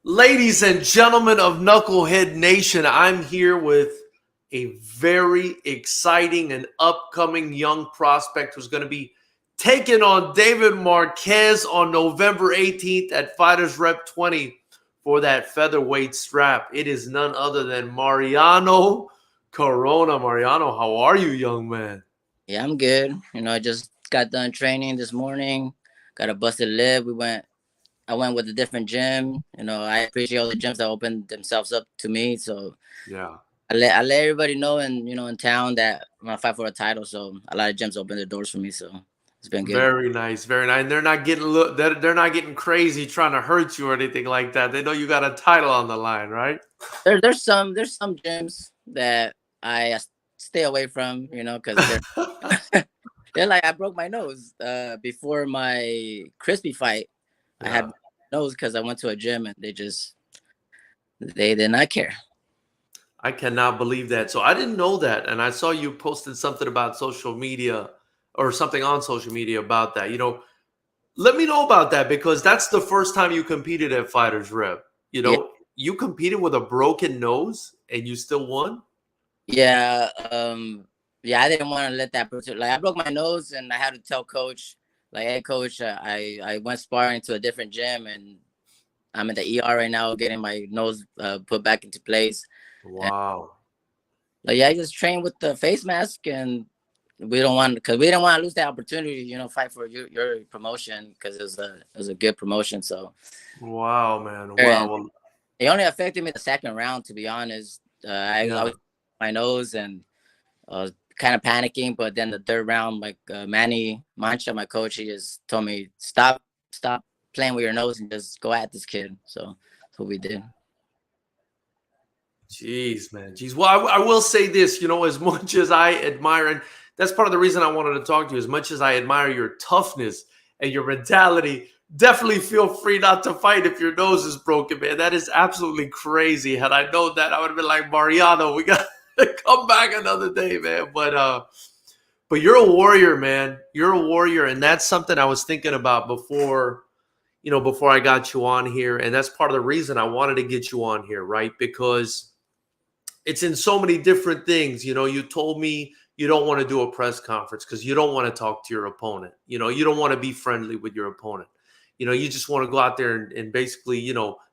Ladies and gentlemen of Knucklehead Nation, I'm here with a very exciting and upcoming young prospect who's going to be taking on David Marquez on November 18th at FightersRep 20 for that featherweight strap. It is none other than Mariano Corona. Mariano, how are you, young man? Yeah, I'm good. I just got done training this morning. Got a busted lip. I went with a different gym. I appreciate all the gyms that opened themselves up to me. So Yeah. I let everybody know in town that I'm gonna fight for a title. So a lot of gyms opened their doors for me. So it's been good. Very nice, very nice. And they're not getting they're not getting crazy trying to hurt you or anything like that. They know you got a title on the line, right? There's some gyms that I stay away from. Because they're like I broke my nose before my crispy fight. I Yeah. had nose because I went to a gym and they did not care. I cannot believe that. So I didn't know that. And I saw you posted something about social media or something on social media about that. Let me know about that because that's the first time you competed at Fighters Rep. Yeah, You competed with a broken nose and you still won? yeah, yeah. I didn't want to let that person. Like I broke my nose and I had to tell coach, like, hey coach, I went sparring to a different gym and I'm in the ER right now, getting my nose put back into place. And Wow. like yeah, I just trained with the face mask and we didn't want to lose that opportunity. Fight for your promotion because it was a good promotion. So Wow, man. Wow. and Well, it only affected me the second round, to be honest. I yeah. was my nose and I was kind of panicking, but then the third round, like Manny Mancha, my coach, he just told me stop playing with your nose and just go at this kid. So that's what we did. Jeez, man. Jeez. Well, I will say this, as much as I admire, and that's part of the reason I wanted to talk to you, as much as I admire your toughness and your mentality, definitely feel free not to fight if your nose is broken, man. That is absolutely crazy. Had I known that, I would have been like, Mariano, we got to come back another day, man. But you're a warrior, man. You're a warrior. And that's something I was thinking about before I got you on here. And that's part of the reason I wanted to get you on here, right? Because it's in so many different things. You told me you don't want to do a press conference because you don't want to talk to your opponent. You don't want to be friendly with your opponent. You just want to go out there and basically,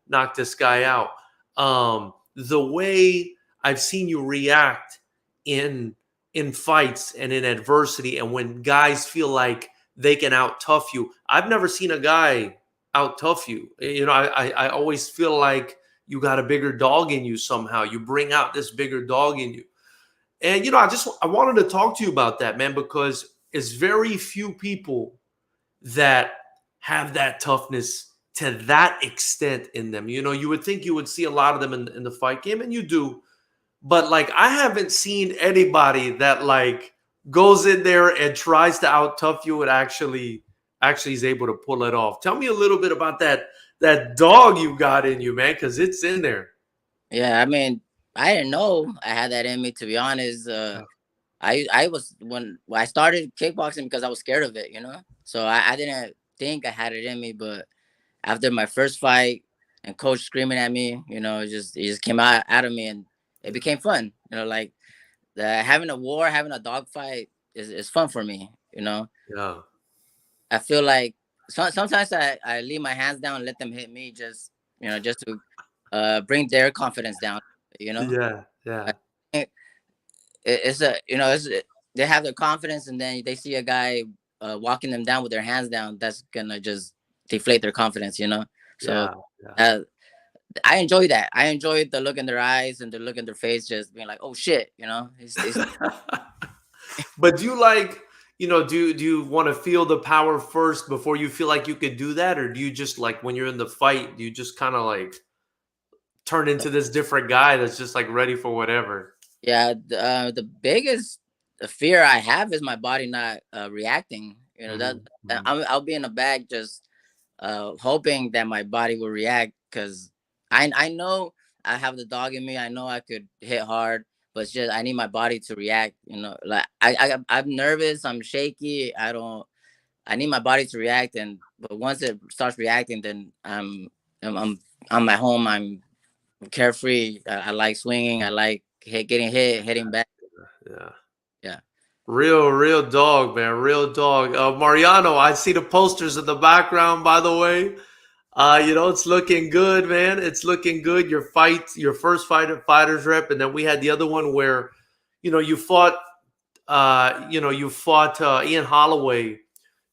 knock this guy out. The way I've seen you react in in fights and in adversity, and when guys feel like they can out tough you, I've never seen a guy out tough you. I always feel like you got a bigger dog in you somehow. You bring out this bigger dog in you. And I wanted to talk to you about that, man, because it's very few people that have that toughness to that extent in them. You would think you would see a lot of them in the fight game, and you do. But like I haven't seen anybody that like goes in there and tries to out tough you and actually is able to pull it off. Tell me a little bit about that dog you got in you, man, because it's in there. Yeah, I mean, I didn't know I had that in me. To be honest, Yeah. I was when I started kickboxing because I was scared of it. So I didn't think I had it in me, but after my first fight and coach screaming at me, it just came out of me and it became fun. Like having a war, having a dog fight is fun for me. Yeah. I feel like sometimes I leave my hands down and let them hit me just to bring their confidence down. Yeah. I Yeah. think it's a they have their confidence and then they see a guy walking them down with their hands down. That's gonna just deflate their confidence. So Yeah. Yeah. uh, I enjoy that. I enjoy the look in their eyes and the look in their face, just being like, "Oh shit," It's But do you like, do you want to feel the power first before you feel like you could do that? Or do you just like when you're in the fight, do you just kind of like turn into this different guy that's just like ready for whatever? yeah. The biggest fear I have is my body not reacting. That Hmm. Hmm. I'll be in a bag just hoping that my body will react because I know I have the dog in me. I know I could hit hard, but it's just I need my body to react. Like I'm nervous. I'm shaky. I don't. I need my body to react, but once it starts reacting, then I'm at home. I'm carefree. I like swinging. I like getting hit, hitting back. Yeah. Yeah. Real dog, man. Real dog. Mariano, I see the posters in the background, by the way. It's looking good, man. It's looking good. Your first fight at Fighters Rep, and then we had the other one where, you fought, Ian Holloway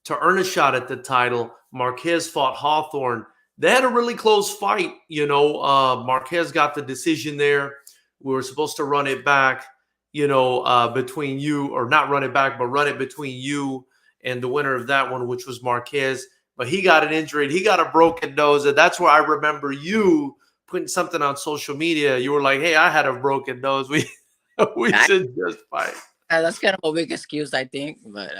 to earn a shot at the title. Marquez fought Hawthorne. They had a really close fight. Marquez got the decision there. We were supposed to run it back, between you, or not run it back, but run it between you and the winner of that one, which was Marquez. But he got an injury. He got a broken nose. And that's where I remember you putting something on social media. You were like, hey, I had a broken nose. We should just fight. That's kind of a big excuse, I think. But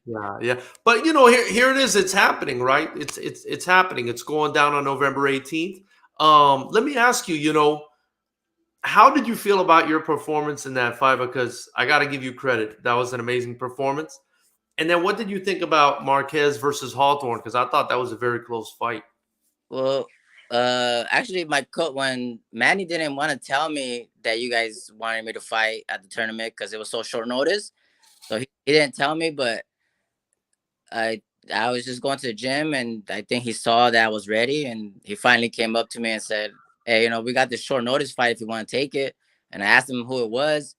Yeah. But here it is. It's happening, right? It's happening. It's going down on November 18th. Let me ask you, how did you feel about your performance in that fight? Because I got to give you credit. That was an amazing performance. And then what did you think about Marquez versus Hawthorne? Because I thought that was a very close fight. well, actually, my coach, when Manny didn't want to tell me that you guys wanted me to fight at the tournament because it was so short notice, so he didn't tell me. But I was just going to the gym, and I think he saw that I was ready, and he finally came up to me and said, "Hey, we got this short notice fight if you want to take it." And I asked him who it was,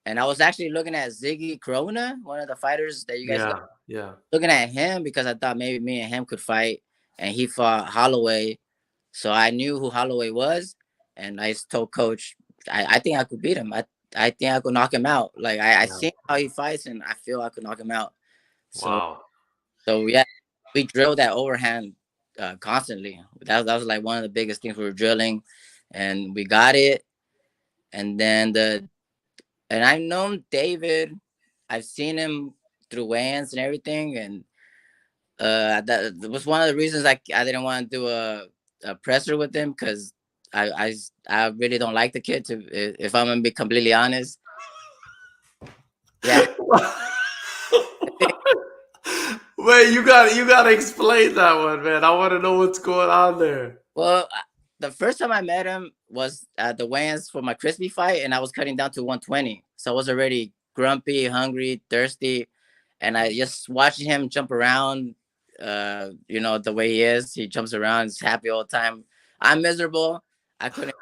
and I was actually looking at Ziggy Corona, one of the fighters that you guys got. Yeah. Looking at him because I thought maybe me and him could fight, and he fought Holloway, so I knew who Holloway was, and I just told Coach, I think I could beat him. I think I could knock him out. Like I Yeah. seen how he fights, and I feel I could knock him out. So Wow. so yeah, we drilled that overhand constantly. That was like one of the biggest things we were drilling, and we got it. And then and I've known David. I've seen him through weigh-ins and everything, and that was one of the reasons I didn't want to do a presser with him because I really don't like the kid. If I'm gonna be completely honest, yeah. Wait, you gotta explain that one, man. I want to know what's going on there. Well, the first time I met him was at the weigh-ins for my crispy fight, and I was cutting down to 120. So I was already grumpy, hungry, thirsty, and I just watching him jump around. The way he is, he jumps around, he's happy all the time. I'm miserable. I couldn't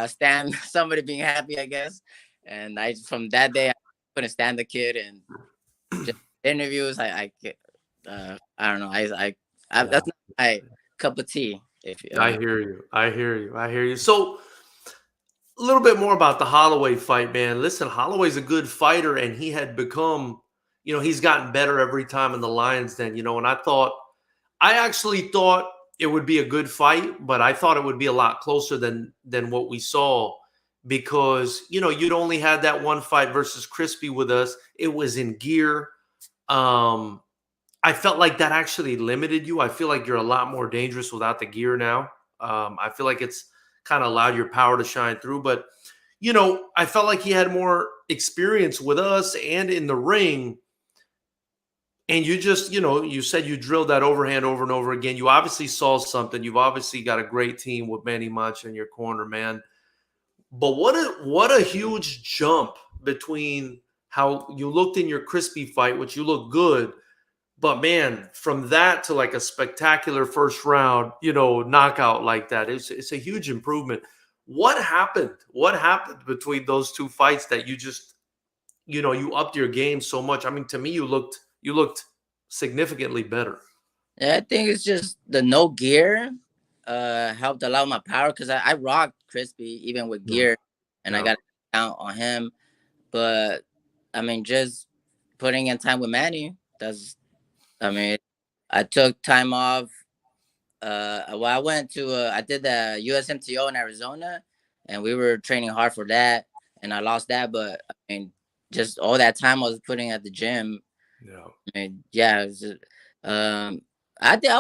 stand somebody being happy, I guess. And from that day, I couldn't stand the kid. And just interviews, I don't know. That's not my cup of tea. I hear you. So a little bit more about the Holloway fight, man. Listen, Holloway's a good fighter, and he had become, he's gotten better every time in the Lions Den, and I actually thought it would be a good fight, but I thought it would be a lot closer than what we saw because, you'd only had that one fight versus Crispy with us. It was in gear. I felt like that actually limited you. I feel like you're a lot more dangerous without the gear now. I feel like it's kind of allowed your power to shine through. But, I felt like he had more experience with us and in the ring. And you just, you said you drilled that overhand over and over again. You obviously saw something. You've obviously got a great team with Manny Mancha in your corner, man. But what a huge jump between how you looked in your Crispy fight, which you looked good. But man, from that to like a spectacular first round, knockout like that, it's a huge improvement. What happened? What happened between those two fights that you just, you upped your game so much? I mean, to me, you looked significantly better. Yeah, I think it's just the no gear helped allow my power because I rocked Crispy even with Yeah. gear, and I Yeah. got to count on him. But I mean, just putting in time with Manny. I took time off. I did the USMTO in Arizona, and we were training hard for that, and I lost that. But I mean, just all that time I was putting at the gym. Yeah. I mean, yeah, it was I think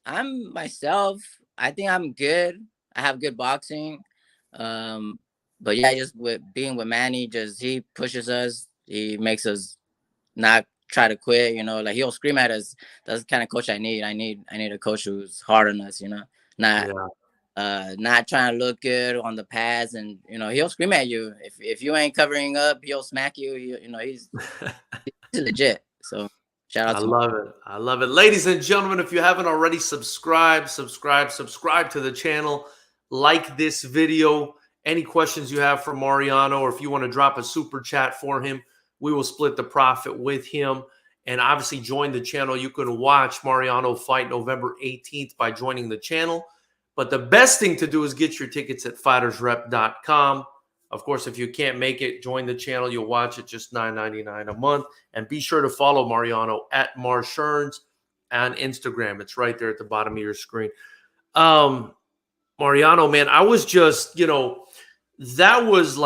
I'm myself. I think I'm good. I have good boxing. Um, but yeah, just with being with Manny, just he pushes us. He makes us not try to quit. Like he'll scream at us. That's the kind of coach I need. I need a coach who's hard on us. Not not trying to look good on the pads, and he'll scream at you if you ain't covering up. He'll smack you. He's legit. So shout out I to him. love it. I love it. Ladies and gentlemen, if you haven't already, subscribe to the channel. Like this video. Any questions you have for Mariano, or if you want to drop a super chat for him, we will split the profit with him. And obviously join the channel. You can watch Mariano fight November 18th by joining the channel. But the best thing to do is get your tickets at FightersRep.com. Of course, if you can't make it, join the channel. You'll watch it just $9.99 a month. And be sure to follow Mariano at Marsherns on Instagram. It's right there at the bottom of your screen. Mariano, man, I was just, that was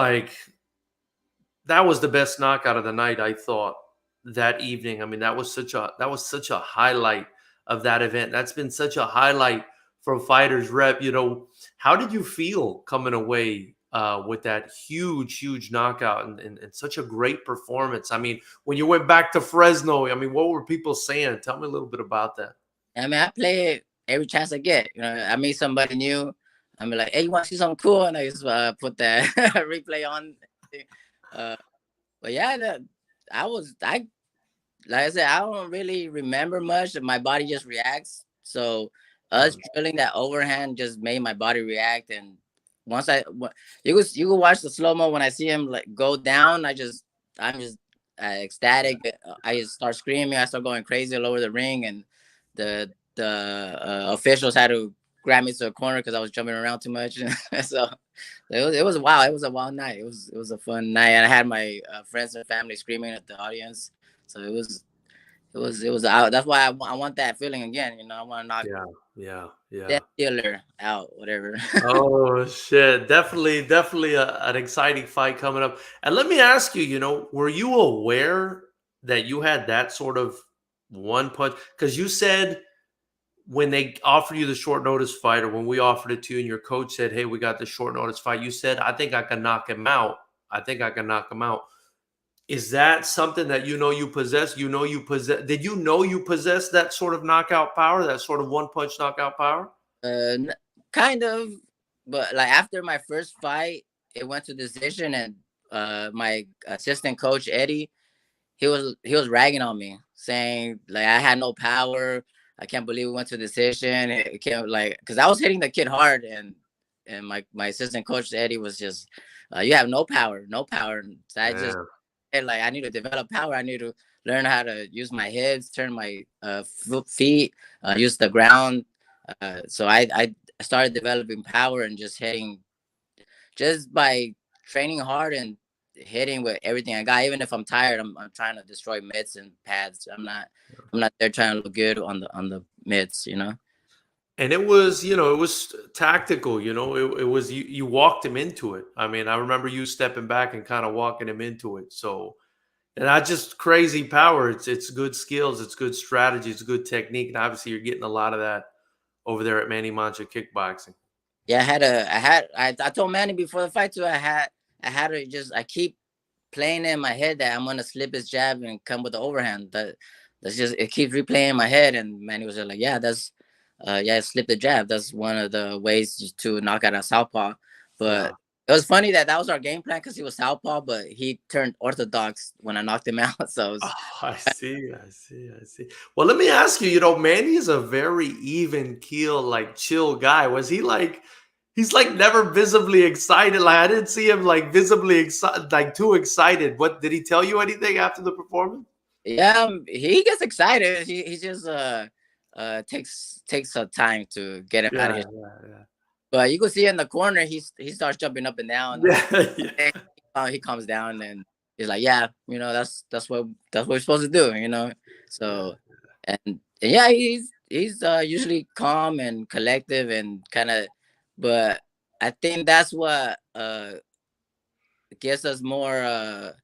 the best knockout of the night, I thought, that evening. I mean, that was such a highlight of that event. That's been such a highlight from Fighters Rep. How did you feel coming away with that huge knockout and such a great performance? I mean, when you went back to Fresno, I mean, what were people saying? Tell me a little bit about that. I mean, I play it every chance I get. I meet somebody new. I'm like, hey, you want to see something cool? And I just put that replay on. But yeah, like I said, I don't really remember much. My body just reacts. So us drilling that overhand just made my body react. And once you could watch the slow-mo when I see him like go down, I'm just ecstatic. I just start screaming. I start going crazy all over the ring, and the officials had to grab me to a corner because I was jumping around too much. So it was wild. It was a wild night. It was a fun night, and I had my friends and family screaming at the audience. So it was out. That's why I want that feeling again. I want to knock that dealer out, whatever. Oh shit! Definitely an exciting fight coming up. And let me ask you, were you aware that you had that sort of one punch? Because you said when they offered you the short notice fight, or when we offered it to you, and your coach said, "Hey, we got the short notice fight," you said, "I think I can knock him out. I think I can knock him out." Is that something that you possess? Did you know you possess that sort of knockout power, that sort of one punch knockout power? Kind of, but like after my first fight, it went to decision, and my assistant coach Eddie, he was ragging on me, saying like I had no power. I can't believe we went to decision. It can't, because I was hitting the kid hard, and my assistant coach Eddie was just, you have no power. So I just like, I need to develop power. I need to learn how to use my hips, turn my feet, use the ground. So I started developing power and just hitting, just by training hard and hitting with everything I got. Even if I'm tired, I'm trying to destroy mitts and pads. I'm not there trying to look good on the mitts. And it was tactical. It was you walked him into it. I mean, I remember you stepping back and kind of walking him into it. So, and not just crazy power. It's good skills. It's good strategy. It's good technique. And obviously, you're getting a lot of that over there at Manny Mancha Kickboxing. Yeah, I told Manny before the fight too. I keep playing in my head that I'm gonna slip his jab and come with the overhand. That's just, it keeps replaying in my head. And Manny was like, yeah, that's slip the jab. That's one of the ways to knock out a southpaw. But it was funny that was our game plan, because he was southpaw, but he turned orthodox when I knocked him out. So I see. Well, let me ask you, Manny is a very even keel, like chill guy. Was he like, he's like never visibly excited? Like, I didn't see him like visibly excited, like too excited. What, did he tell you anything after the performance? Yeah, he gets excited. He just takes some time to get him out of his. But you can see in the corner, he starts jumping up and down. He comes down and he's like, yeah, that's what we're supposed to do, So, and yeah, he's usually calm and collective and kind of, but I think that's what gives us more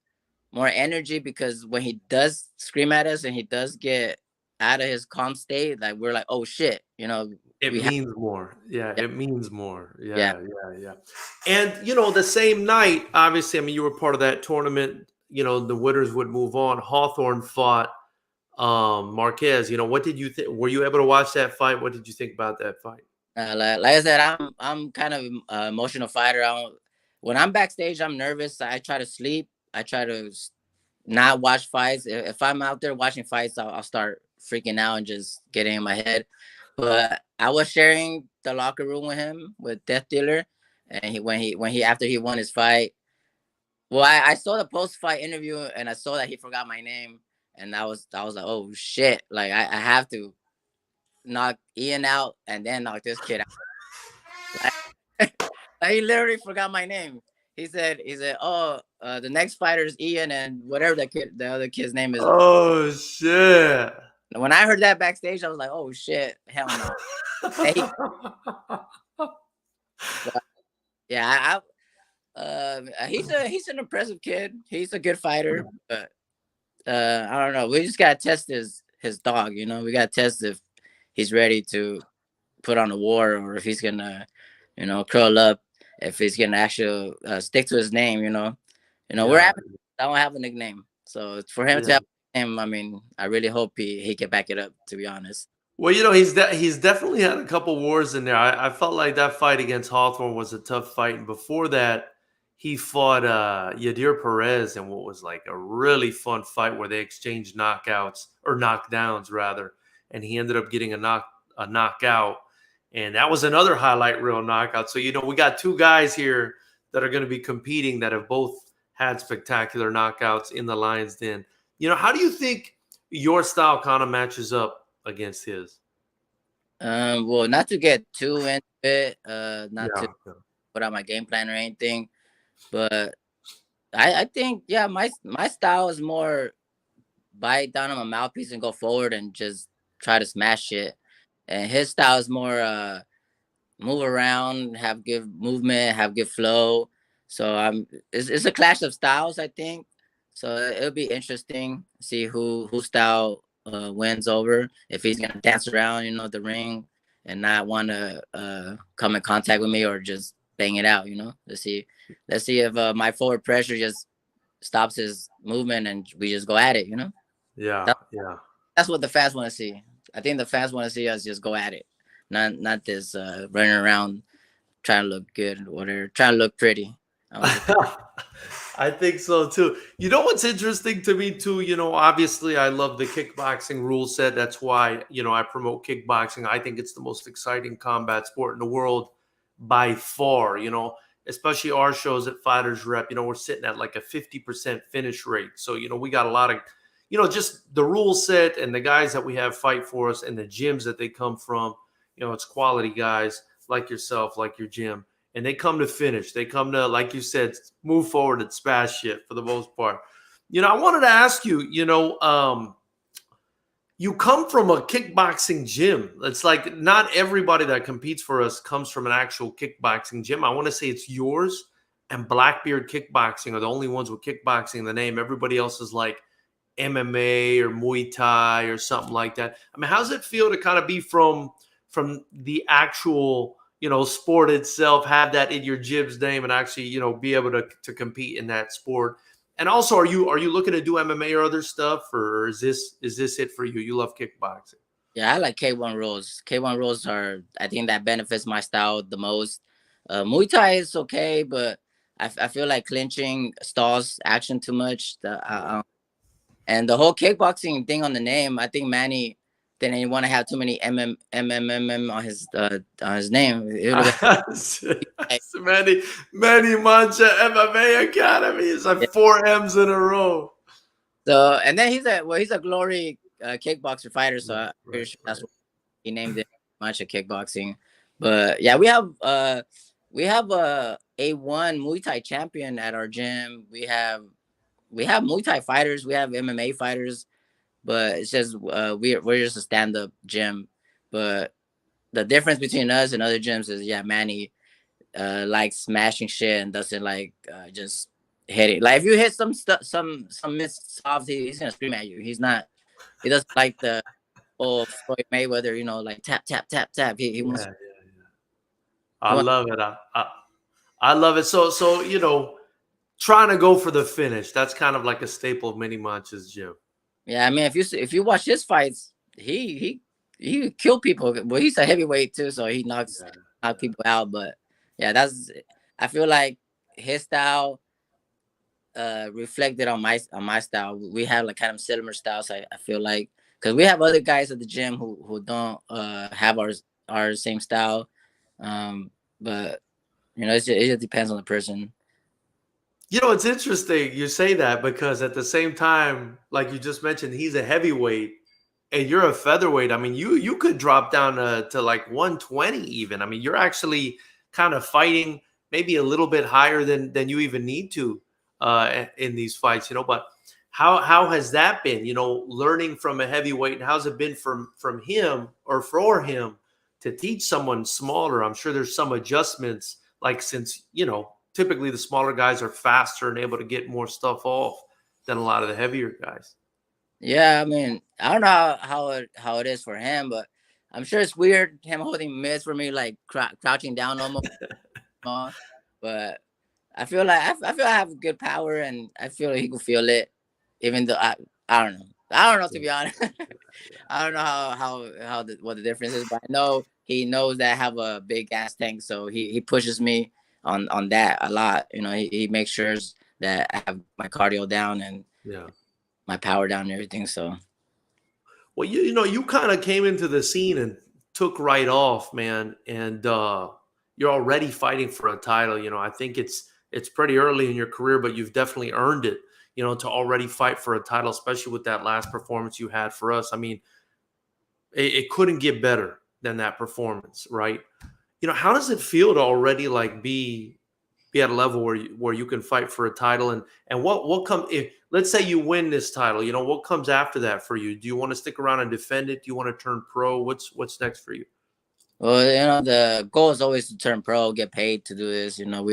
energy, because when he does scream at us and he does get out of his calm state, like, we're like, oh shit, it means more. It means more. Yeah. And the same night, obviously, I mean, you were part of that tournament. The winners would move on. Hawthorne fought Marquez. What did you think? Were you able to watch that fight? What did you think about that fight? Like I said, I'm kind of emotional fighter. When I'm backstage, I'm nervous. I try to sleep. I try to not watch fights. If I'm out there watching fights, I'll start freaking out and just getting in my head. But I was sharing the locker room with him with Death Dealer, and when he after he won his fight. Well, I saw the post fight interview and I saw that he forgot my name, and I was like, oh shit! Like I have to knock Ian out and then knock this kid out. Like, he literally forgot my name. He said, oh, the next fighter is Ian and whatever the other kid's name is. Oh shit! When I heard that backstage, I was like, oh shit, hell no. Hey, but yeah, he's an impressive kid. He's a good fighter, but I don't know. We just gotta test his dog. We gotta test if he's ready to put on a war or if he's gonna, curl up. If he's gonna actually stick to his name. We're Yeah, happy. I don't have a nickname, so for him to yeah. have him, I mean, I really hope he can back it up. To be honest. Well, he's definitely had a couple wars in there. I felt like that fight against Hawthorne was a tough fight, and before that, he fought Yadir Perez in what was like a really fun fight where they exchanged knockouts or knockdowns rather, and he ended up getting a knockout, and that was another highlight reel knockout. So we got two guys here that are going to be competing that have both had spectacular knockouts in the Lions Den. How do you think your style kind of matches up against his? Well, not to get too into it, not to Yeah. put out my game plan or anything, but I think yeah, my style is more bite down on my mouthpiece and go forward and just try to smash it, and his style is more move around, have good movement, have good flow. So it's a clash of styles, I think. So it'll be interesting see who style wins over. If he's gonna dance around, the ring, and not want to come in contact with me or just bang it out. Let's see if my forward pressure just stops his movement and we just go at it. Yeah, That, yeah. that's what the fans want to see. I think the fans want to see us just go at it, not this running around trying to look good or whatever, trying to look pretty. I think so too. What's interesting to me too, obviously I love the kickboxing rule set. That's why, I promote kickboxing. I think it's the most exciting combat sport in the world by far, especially our shows at FightersRep, we're sitting at like a 50% finish rate. So, we got a lot of, just the rule set and the guys that we have fight for us and the gyms that they come from, it's quality guys like yourself, like your gym. And they come to finish. They come to, like you said, move forward and smash shit for the most part. I wanted to ask you, you come from a kickboxing gym. It's like not everybody that competes for us comes from an actual kickboxing gym. I want to say it's yours and Blackbeard Kickboxing are the only ones with kickboxing in the name. Everybody else is like MMA or Muay Thai or something like that. I mean, how does it feel to kind of be from the actual sport itself, have that in your gym's name and actually, be able to compete in that sport? And also, are you looking to do MMA or other stuff, or is this it for you? You love kickboxing. Yeah, I like K1 rules. K1 rules I think that benefits my style the most. Muay Thai is okay, but I feel like clinching stalls action too much. And the whole kickboxing thing on the name, I think Manny didn't want to have too many on his name. It would have been Manny Mancha MMA Academy. It's like 4 M's in a row. So, and then he's a glory kickboxer fighter. So I'm pretty sure that's what he named it, Mancha Kickboxing. But yeah, we have a A1 Muay Thai champion at our gym. We have Muay Thai fighters. We have MMA fighters. But it's just we're just a stand up gym. But the difference between us and other gyms is Manny likes smashing shit and doesn't like just hit it. Like if you hit some missed soft, he's gonna scream at you. He doesn't like the old Floyd Mayweather, like tap tap tap tap. He wants. I love it. I love it. So trying to go for the finish. That's kind of like a staple of Mini Mancha's gym. Yeah, I mean, if you watch his fights, he kill people. Well, he's a heavyweight too, so he knocks Yeah, knock people out. But yeah, that's I feel like his style reflected on my style. We have like kind of similar styles. I feel like because we have other guys at the gym who don't have our same style. But you know, it just depends on the person. you know, it's interesting you say that because at the same time, like you just mentioned, he's a heavyweight and you're a featherweight. I mean, you could drop down to like 120 even. I mean, you're actually kind of fighting maybe a little bit higher than you even need to in these fights, you know. But how has that been? You know, learning from a heavyweight, and how's it been from him or for him to teach someone smaller? I'm sure there's some adjustments, like since you know typically the smaller guys are faster and able to get more stuff off than a lot of the heavier guys. Yeah, I mean, I don't know how it is for him, but I'm sure it's weird him holding mitts for me, like crouching down almost. But I feel I have good power, and I feel he can feel it, even though I don't know. I don't know to be honest. I don't know what the difference is, but I know he knows that I have a big gas tank, so he pushes me on that a lot. You know, he makes sure that I have my cardio down and Yeah. my power down and everything. So Well, you know, you kind of came into the scene and took right off, man, and you're already fighting for a title. You know, I think it's pretty early in your career, but you've definitely earned it. You know, to already fight for a title, especially with that last performance you had for us. I mean, it couldn't get better than that performance, right? You know, how does it feel to already like be at a level where you can fight for a title and what come if let's say you win this title, you know, what comes after that for you? Do you want to stick around and defend it? Do you want to turn pro? What's next for you? well, you know, the goal is always to turn pro, get paid to do this. You know,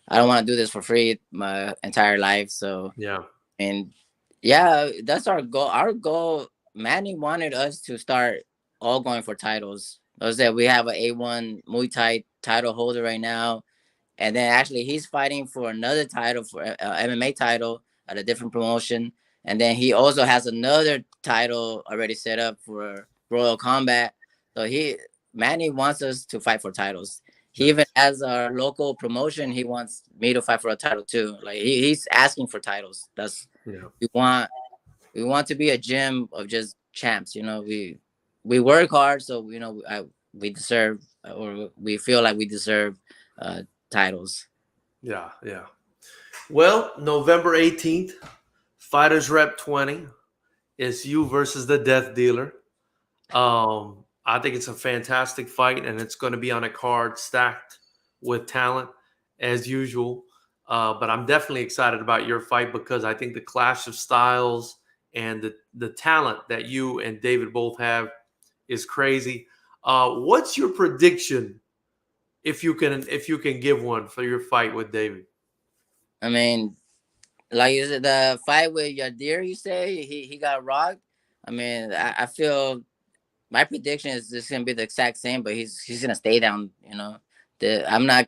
I don't want to do this for free my entire life. So Yeah. and yeah, that's our goal. Our goal, Manny wanted us to start all going for titles. I was that we have a A1 Muay Thai title holder right now, and then actually he's fighting for another title for MMA title at a different promotion, and then he also has another title already set up for Royal Combat. So Manny wants us to fight for titles. He even Nice. has our local promotion. He wants me to fight for a title too. Like he's asking for titles. That's Yeah. we want we want to be a gym of just champs. You know, we work hard, so you know we deserve or we feel like we deserve uh, titles. Yeah. Yeah. Well, November 18th, Fighters Rep 20. It's you versus the Death Dealer. I think it's a fantastic fight, and it's going to be on a card stacked with talent as usual. But I'm definitely excited about your fight because I think the clash of styles and the talent that you and David both have is crazy. What's your prediction if you can give one for your fight with David? I mean, like is it the fight with Yadir? You say he got rocked. I mean, I feel my prediction is just gonna be the exact same, but he's gonna stay down. You know, I'm not.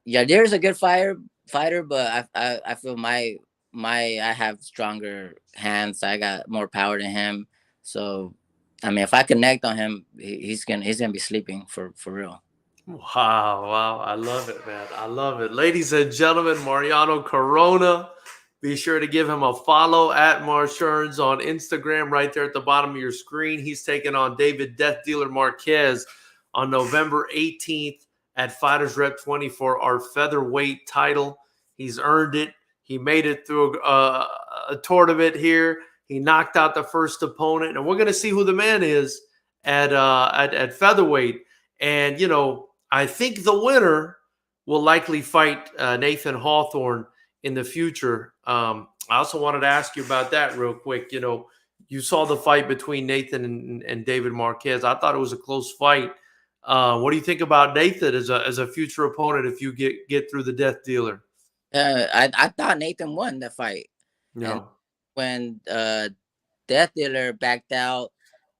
Yadir is a good fighter, but I feel my I have stronger hands. I got more power than him. So, I mean, if I connect on him, he's gonna be sleeping for real. Wow, wow. I love it, man. I love it. Ladies and gentlemen, Mariano Corona. Be sure to give him a follow at Marsherns on Instagram right there at the bottom of your screen. He's taking on David Death Dealer Marquez on November 18th at Fighters Rep 20 for our featherweight title. He's earned it. He made it through a tournament here. He knocked out the first opponent, and we're going to see who the man is at featherweight. And you know, I think the winner will likely fight Nathan Hawthorne in the future. I also wanted to ask you about that real quick. You know, you saw the fight between Nathan and David Marquez. I thought it was a close fight. What do you think about Nathan as a future opponent if you get through the Death Dealer? I thought Nathan won the fight, and No, when Death Dealer backed out,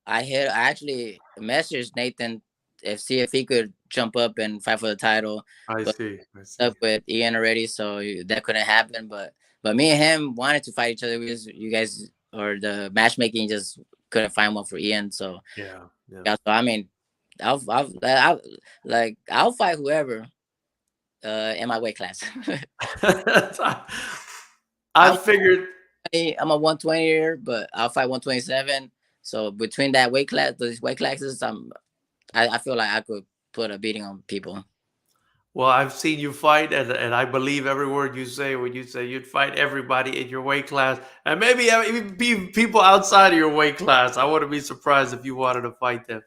I actually messaged Nathan if see if he could jump up and fight for the title, I but see. I see. stuck with Ian already, so that couldn't happen. But me and him wanted to fight each other. You guys or the matchmaking just couldn't find one for Ian. So Yeah. yeah, so I mean, I'll fight whoever in my weight class. I I'm figured. I'm a 120er, but I'll fight 127. So between that weight class, those weight classes, I feel like I could put a beating on people. Well, I've seen you fight, and I believe every word you say when you say you'd fight everybody in your weight class, and maybe even people outside of your weight class. I wouldn't be surprised if you wanted to fight them.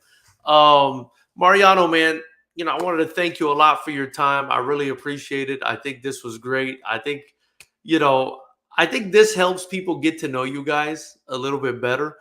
Mariano, man, I wanted to thank you a lot for your time. I really appreciate it. I think this was great. You know, I think this helps people get to know you guys a little bit better.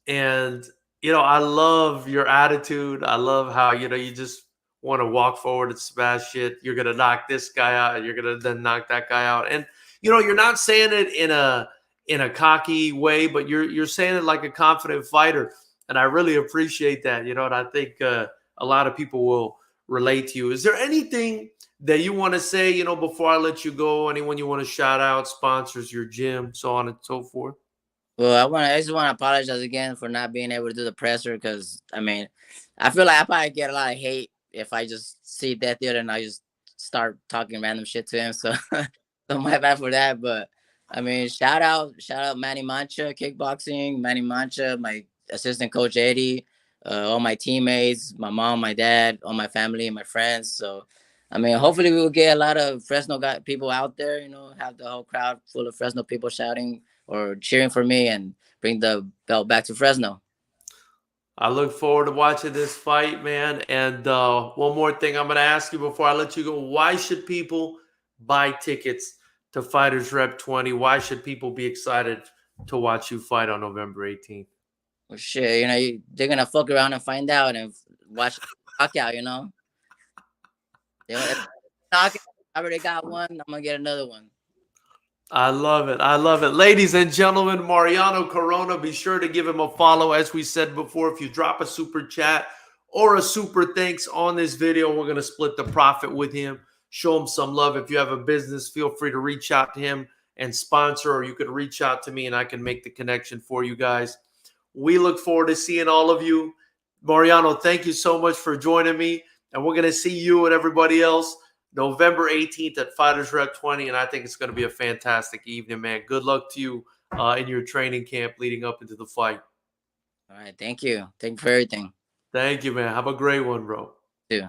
And I love your attitude. I love how you just want to walk forward and smash shit. You're gonna knock this guy out, and you're gonna then knock that guy out. And you're not saying it in a cocky way, but you're saying it like a confident fighter. And I really appreciate that. And I think a lot of people will relate to you. Is there anything that you want to say? Before I let you go, anyone you want to shout out, sponsors, your gym, so on and so forth? Well, I just want to apologize again for not being able to do the presser because I mean, I feel like I probably get a lot of hate if I just see Death Theater and I just start talking random shit to him. So, so my bad for that. But I mean, shout out Manny Mancha, kickboxing, Manny Mancha, my assistant coach Eddie, all my teammates, my mom, my dad, all my family, my friends. So, I mean, hopefully we will get a lot of Fresno people out there. Have the whole crowd full of Fresno people shouting or cheering for me and bring the belt back to Fresno. I look forward to watching this fight, man. And one more thing I'm going to ask you before I let you go. Why should people buy tickets to Fighters Rep 20? Why should people be excited to watch you fight on November 18th? Well, shit, they're going to fuck around and find out and watch knockout, They want knockout. I already got one. I'm going to get another one. I love it. I love it. Ladies and gentlemen, Mariano Corona, be sure to give him a follow. As we said before, if you drop a super chat or a super thanks on this video, we're going to split the profit with him. Show him some love. If you have a business, feel free to reach out to him and sponsor, or you could reach out to me and I can make the connection for you guys. We look forward to seeing all of you. Mariano, thank you so much for joining me. And we're going to see you and everybody else November 18th at Fighters Rep 20, and I think it's going to be a fantastic evening, man. Good luck to you in your training camp leading up into the fight. All right, thank you. Thank you for everything. Thank you, man. Have a great one, bro. Yeah.